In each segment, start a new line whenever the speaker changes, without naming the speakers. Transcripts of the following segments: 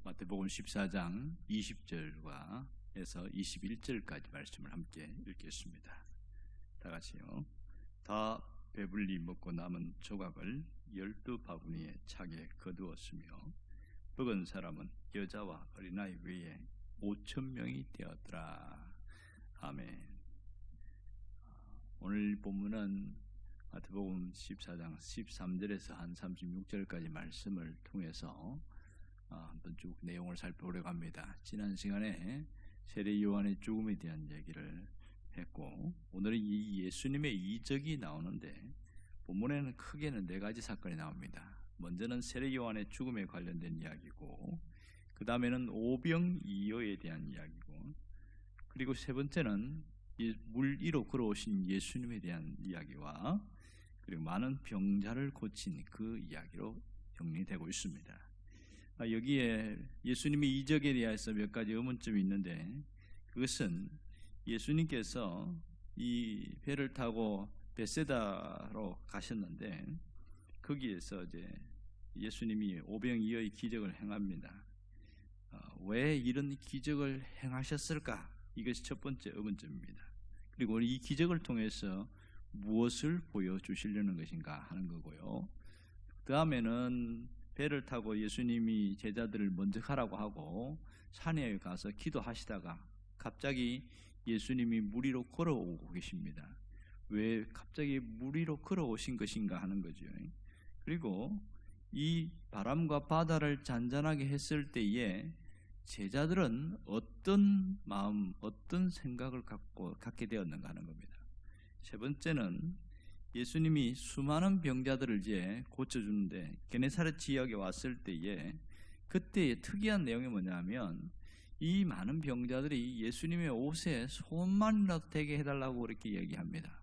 마태복음 14장 20절과 해서 21절까지 말씀을 함께 읽겠습니다. 다 같이요. 다 배불리 먹고 남은 조각을 12바구니에 차게 거두었으며 먹은 사람은 여자와 어린아이 외에 5,000명이 되었더라. 아멘. 오늘 본문은 마태복음 14장 13절에서 한 36절까지 말씀을 통해서 한번 쭉 내용을 살펴보려고 합니다. 지난 시간에 세례 요한의 죽음에 대한 얘기를 했고, 오늘은 이 예수님의 이적이 나오는데 본문에는 크게는 4가지 사건이 나옵니다. 먼저는 세례 요한의 죽음에 관련된 이야기고, 그 다음에는 오병이어에 대한 이야기고, 그리고 세 번째는 물 위로 걸어오신 예수님에 대한 이야기와 그리고 많은 병자를 고친 그 이야기로 정리되고 있습니다. 여기에 예수님의 이적에 대해서 몇 가지 의문점이 있는데, 그것은 예수님께서 이 배를 타고 벳세다로 가셨는데 거기에서 이제 예수님이 오병이어의 기적을 행합니다. 왜 이런 기적을 행하셨을까? 이것이 첫 번째 의문점입니다. 그리고 이 기적을 통해서 무엇을 보여주시려는 것인가 하는 거고요. 그 다음에는 배를 타고 예수님이 제자들을 먼저 가라고 하고 산에 가서 기도하시다가 갑자기 예수님이 물 위로 걸어오고 계십니다. 왜 갑자기 물 위로 걸어오신 것인가 하는 거죠. 그리고 이 바람과 바다를 잔잔하게 했을 때에 제자들은 어떤 마음, 어떤 생각을 갖게 되었는가 하는 겁니다. 세 번째는 예수님이 수많은 병자들을 이제 고쳐주는데 게네사렛 지역에 왔을 때에 그때의 특이한 내용이 뭐냐면 이 많은 병자들이 예수님의 옷에 손만이라도 대게 해달라고 그렇게 얘기합니다.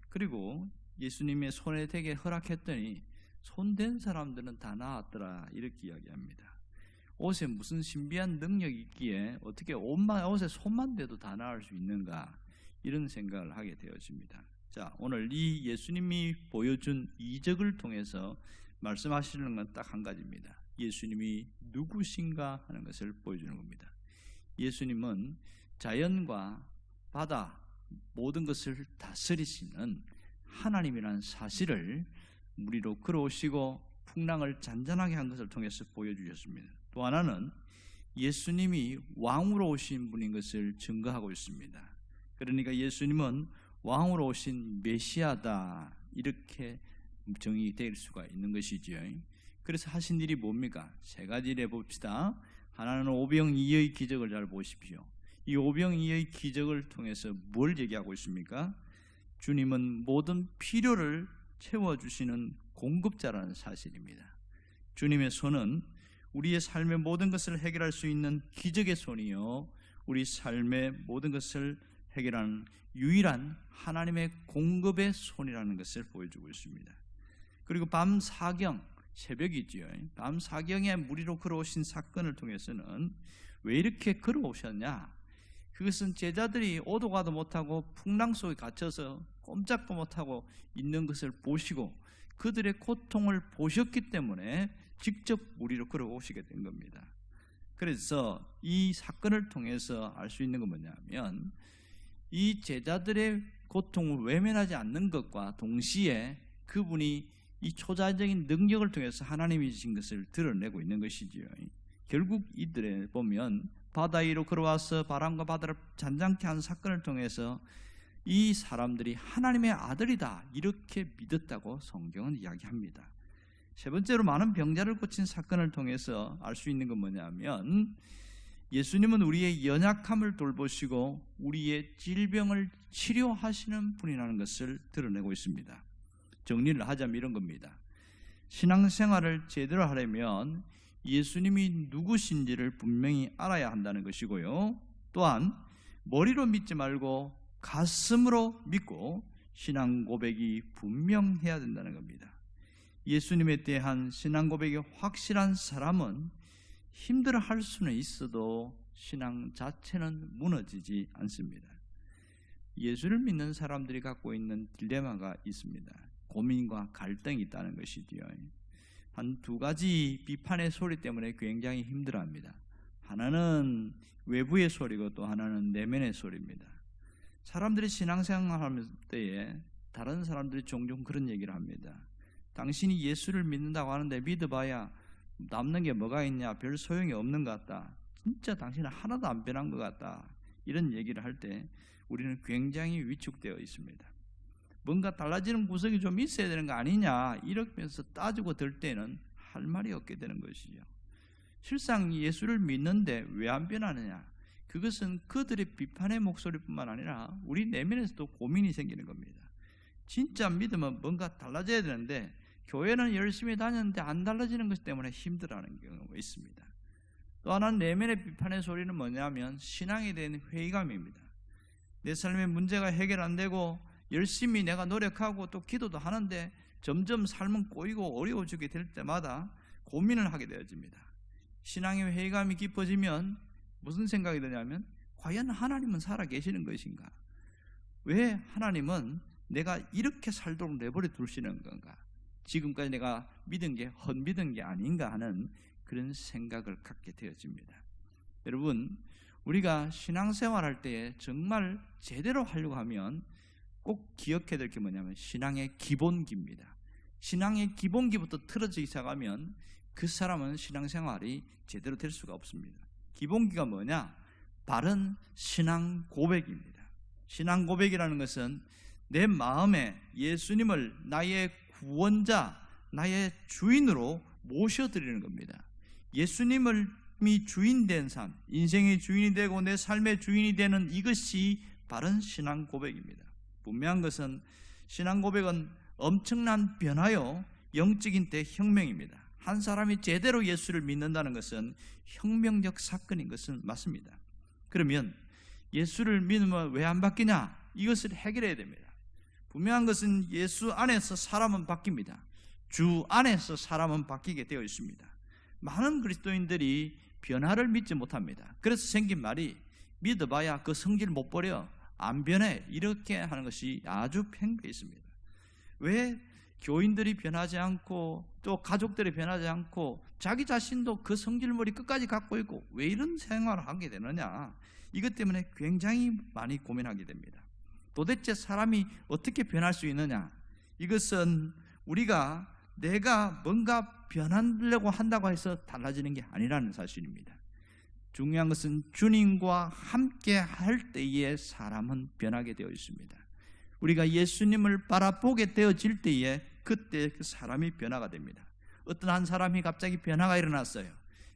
그리고 예수님의 손에 대게 허락했더니 손댄 사람들은 다 나았더라 이렇게 이야기합니다. 옷에 무슨 신비한 능력이 있기에 어떻게 옷에 손만 대도 다 나을 수 있는가, 이런 생각을 하게 되어집니다. 자, 오늘 이 예수님이 보여준 이적을 통해서 말씀하시는 건 딱 한 가지입니다. 예수님이 누구신가 하는 것을 보여주는 겁니다. 예수님은 자연과 바다 모든 것을 다스리시는 하나님이라는 사실을 물 위로 걸어오시고 풍랑을 잔잔하게 한 것을 통해서 보여주셨습니다. 또 하나는 예수님이 왕으로 오신 분인 것을 증거하고 있습니다. 그러니까 예수님은 왕으로 오신 메시아다, 이렇게 정의될 수가 있는 것이지요. 그래서 하신 일이 뭡니까? 3가지를 해봅시다. 하나는 오병이어의 기적을 잘 보십시오. 이 오병이어의 기적을 통해서 뭘 얘기하고 있습니까? 주님은 모든 필요를 채워주시는 공급자라는 사실입니다. 주님의 손은 우리의 삶의 모든 것을 해결할 수 있는 기적의 손이요, 우리 삶의 모든 것을 해결하는 유일한 하나님의 공급의 손이라는 것을 보여주고 있습니다. 그리고 밤 사경, 새벽이지요. 밤 사경에 물 위로 걸어오신 사건을 통해서는 왜 이렇게 걸어오셨냐? 그것은 제자들이 오도 가도 못하고 풍랑 속에 갇혀서 꼼짝도 못하고 있는 것을 보시고 그들의 고통을 보셨기 때문에 직접 물 위로 걸어오시게 된 겁니다. 그래서 이 사건을 통해서 알 수 있는 건 뭐냐면 이 제자들의 고통을 외면하지 않는 것과 동시에 그분이 이 초자적인 능력을 통해서 하나님이 주신 것을 드러내고 있는 것이지요. 결국 이들에 보면 바다 위로 걸어와서 바람과 바다를 잔잔케 한 사건을 통해서 이 사람들이 하나님의 아들이다 이렇게 믿었다고 성경은 이야기합니다. 세 번째로 많은 병자를 고친 사건을 통해서 알 수 있는 건 뭐냐면 예수님은 우리의 연약함을 돌보시고 우리의 질병을 치료하시는 분이라는 것을 드러내고 있습니다. 정리를 하자면 이런 겁니다. 신앙생활을 제대로 하려면 예수님이 누구신지를 분명히 알아야 한다는 것이고요, 또한 머리로 믿지 말고 가슴으로 믿고 신앙 고백이 분명해야 된다는 겁니다. 예수님에 대한 신앙 고백이 확실한 사람은 힘들어할 수는 있어도 신앙 자체는 무너지지 않습니다. 예수를 믿는 사람들이 갖고 있는 딜레마가 있습니다. 고민과 갈등이 있다는 것이지요. 한 두 가지 비판의 소리 때문에 굉장히 힘들어합니다. 하나는 외부의 소리고 또 하나는 내면의 소리입니다. 사람들이 신앙생활할 때에 다른 사람들이 종종 그런 얘기를 합니다. 당신이 예수를 믿는다고 하는데 믿어봐야 남는 게 뭐가 있냐, 별 소용이 없는 것 같다, 진짜 당신은 하나도 안 변한 것 같다, 이런 얘기를 할 때 우리는 굉장히 위축되어 있습니다. 뭔가 달라지는 구석이 좀 있어야 되는 거 아니냐, 이러면서 따지고 들 때는 할 말이 없게 되는 것이죠. 실상 예수를 믿는데 왜 안 변하느냐, 그것은 그들의 비판의 목소리뿐만 아니라 우리 내면에서도 고민이 생기는 겁니다. 진짜 믿으면 뭔가 달라져야 되는데 교회는 열심히 다녔는데 안 달라지는 것 때문에 힘들어하는 경우가 있습니다. 또 하나는 내면의 비판의 소리는 뭐냐면 신앙에 대한 회의감입니다. 내 삶의 문제가 해결 안 되고 열심히 내가 노력하고 또 기도도 하는데 점점 삶은 꼬이고 어려워지게 될 때마다 고민을 하게 되어집니다. 신앙의 회의감이 깊어지면 무슨 생각이 드냐면 과연 하나님은 살아계시는 것인가? 왜 하나님은 내가 이렇게 살도록 내버려 두시는 건가? 지금까지 내가 믿은 게 헛믿은 게 아닌가 하는 그런 생각을 갖게 되어집니다. 여러분, 우리가 신앙생활할 때 정말 제대로 하려고 하면 꼭 기억해야 될 게 뭐냐면 신앙의 기본기입니다. 신앙의 기본기부터 틀어지기 시작하면 그 사람은 신앙생활이 제대로 될 수가 없습니다. 기본기가 뭐냐? 바른 신앙 고백입니다. 신앙 고백이라는 것은 내 마음에 예수님을 나의 구원자, 나의 주인으로 모셔드리는 겁니다. 예수님이 주인된 삶, 인생의 주인이 되고 내 삶의 주인이 되는 이것이 바른 신앙 고백입니다. 분명한 것은 신앙 고백은 엄청난 변화요, 영적인 대혁명입니다. 한 사람이 제대로 예수를 믿는다는 것은 혁명적 사건인 것은 맞습니다. 그러면 예수를 믿으면 왜 안 바뀌냐? 이것을 해결해야 됩니다. 분명한 것은 예수 안에서 사람은 바뀝니다. 주 안에서 사람은 바뀌게 되어 있습니다. 많은 그리스도인들이 변화를 믿지 못합니다. 그래서 생긴 말이 믿어봐야 그 성질 못 버려, 안 변해, 이렇게 하는 것이 아주 팽배해 있습니다. 왜 교인들이 변하지 않고 또 가족들이 변하지 않고 자기 자신도 그 성질머리 끝까지 갖고 있고 왜 이런 생활을 하게 되느냐, 이것 때문에 굉장히 많이 고민하게 됩니다. 도대체 사람이 어떻게 변할 수 있느냐, 이것은 우리가 내가 뭔가 변하려고 한다고 해서 달라지는 게 아니라는 사실입니다. 중요한 것은 주님과 함께 할 때에 사람은 변하게 되어 있습니다. 우리가 예수님을 바라보게 되어질 때에 그때 그 사람이 변화가 됩니다. 어떤 한 사람이 갑자기 변화가 일어났어요.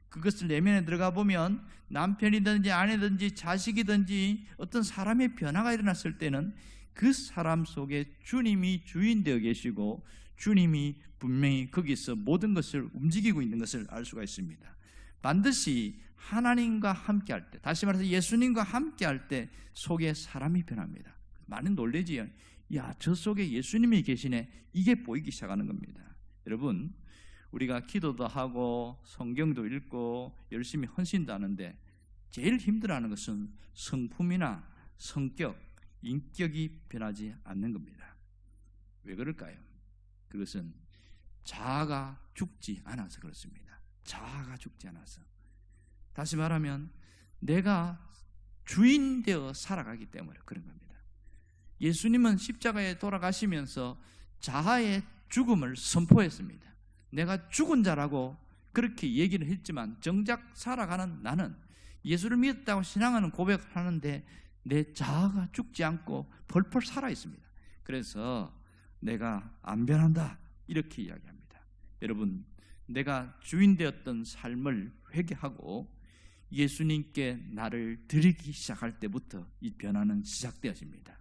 그것을 내면에 들어가 보면 남편이든지 아내든지 자식이든지 어떤 사람의 변화가 일어났을 때는 그 사람 속에 주님이 주인 되어 계시고 주님이 분명히 거기서 모든 것을 움직이고 있는 것을 알 수가 있습니다. 반드시 하나님과 함께 할 때, 다시 말해서 예수님과 함께 할 때 속에 사람이 변합니다. 많은 놀라지요. 야, 저 속에 예수님이 계시네, 이게 보이기 시작하는 겁니다. 여러분, 우리가 기도도 하고 성경도 읽고 열심히 헌신도 하는데 제일 힘들어하는 것은 성품이나 성격, 인격이 변하지 않는 겁니다. 왜 그럴까요? 그것은 자아가 죽지 않아서 그렇습니다. 자아가 죽지 않아서. 다시 말하면 내가 주인 되어 살아가기 때문에 그런 겁니다. 예수님은 십자가에 돌아가시면서 자아의 죽음을 선포했습니다. 내가 죽은 자라고 그렇게 얘기를 했지만 정작 살아가는 나는 예수를 믿었다고 신앙하는 고백을 하는데 내 자아가 죽지 않고 펄펄 살아 있습니다. 그래서 내가 안 변한다, 이렇게 이야기합니다. 여러분, 내가 주인 되었던 삶을 회개하고 예수님께 나를 드리기 시작할 때부터 이 변화는 시작되어집니다.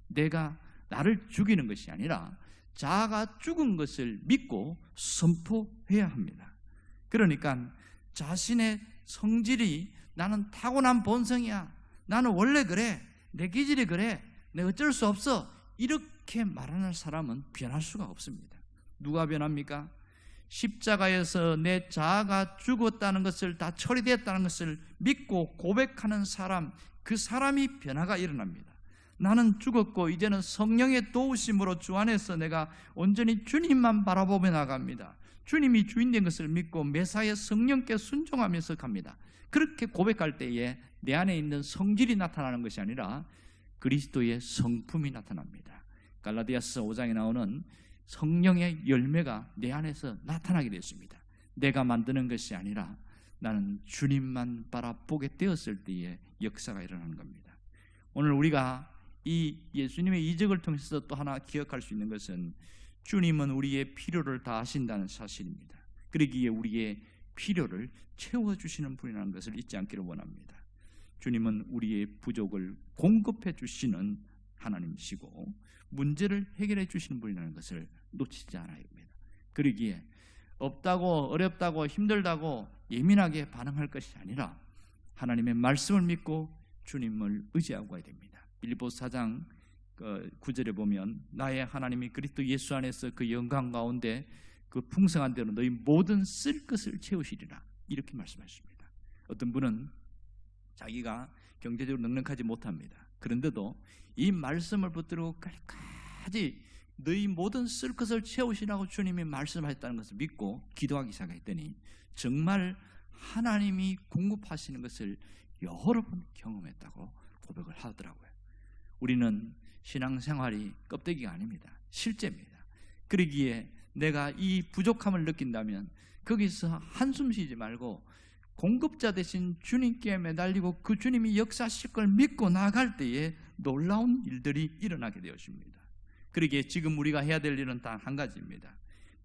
내가 나를 죽이는 것이 아니라 자아가 죽은 것을 믿고 선포해야 합니다. 그러니까 자신의 성질이 나는 타고난 본성이야, 나는 원래 그래, 내 기질이 그래, 내가 어쩔 수 없어, 이렇게 말하는 사람은 변할 수가 없습니다. 누가 변합니까? 십자가에서 내 자아가 죽었다는 것을, 다 처리되었다는 것을 믿고 고백하는 사람, 그 사람이 변화가 일어납니다. 나는 죽었고 이제는 성령의 도우심으로 주 안에서 내가 온전히 주님만 바라보며 나갑니다. 주님이 주인된 것을 믿고 메사야 성령께 순종하면서 갑니다. 그렇게 고백할 때에 내 안에 있는 성질이 나타나는 것이 아니라 그리스도의 성품이 나타납니다. 갈라디아서 5장에 나오는 성령의 열매가 내 안에서 나타나게 됐습니다. 내가 만드는 것이 아니라 나는 주님만 바라보게 되었을 때의 역사가 일어나는 겁니다. 오늘 우리가 이 예수님의 이적을 통해서 또 하나 기억할 수 있는 것은 주님은 우리의 필요를 다 아신다는 사실입니다. 그러기에 우리의 필요를 채워주시는 분이라는 것을 잊지 않기를 원합니다. 주님은 우리의 부족을 공급해 주시는 하나님이시고 문제를 해결해 주시는 분이라는 것을 놓치지 않아야 합니다. 그러기에 없다고 어렵다고 힘들다고 예민하게 반응할 것이 아니라 하나님의 말씀을 믿고 주님을 의지하고 가야 됩니다. 빌립보서 4장 9절에 보면 나의 하나님이 그리스도 예수 안에서 그 영광 가운데 그 풍성한 대로 너희 모든 쓸 것을 채우시리라 이렇게 말씀하십니다. 어떤 분은 자기가 경제적으로 넉넉하지 못합니다. 그런데도 이 말씀을 붙들고 끝까지 너희 모든 쓸 것을 채우시라고 주님이 말씀하셨다는 것을 믿고 기도하기 시작했더니 정말 하나님이 공급하시는 것을 여러 번 경험했다고 고백을 하더라고요. 우리는 신앙생활이 껍데기가 아닙니다. 실제입니다. 그러기에 내가 이 부족함을 느낀다면 거기서 한숨 쉬지 말고 공급자 되신 주님께 매달리고 그 주님이 역사하실 걸 믿고 나아갈 때에 놀라운 일들이 일어나게 되었습니다. 그러기에 지금 우리가 해야 될 일은 단 한 가지입니다.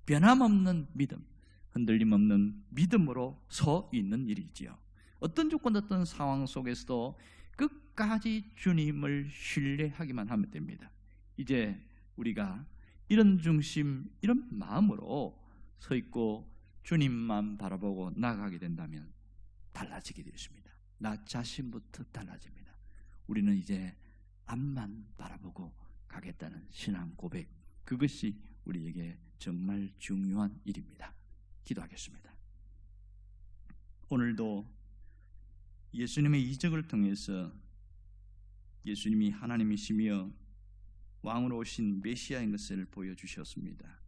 변함없는 믿음, 흔들림 없는 믿음으로 서 있는 일이지요. 어떤 조건, 어떤 상황 속에서도 끝까지 주님을 신뢰하기만 하면 됩니다. 이제 우리가 이런 중심, 이런 마음으로 서 있고 주님만 바라보고 나아가게 된다면 달라지게 되었습니다. 나 자신부터 달라집니다. 우리는 이제 앞만 바라보고 가겠다는 신앙 고백, 그것이 우리에게 정말 중요한 일입니다. 기도하겠습니다. 오늘도 예수님의 이적을 통해서 예수님이 하나님이시며 왕으로 오신 메시아인 것을 보여주셨습니다.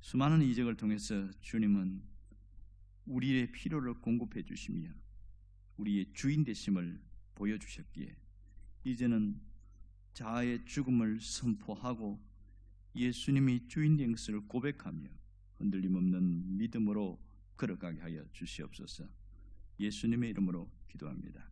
수많은 이적을 통해서 주님은 우리의 필요를 공급해 주시며 우리의 주인 되심을 보여주셨기에 이제는 자아의 죽음을 선포하고 예수님이 주인된 것을 고백하며 흔들림 없는 믿음으로 걸어가게 하여 주시옵소서. 예수님의 이름으로 기도합니다.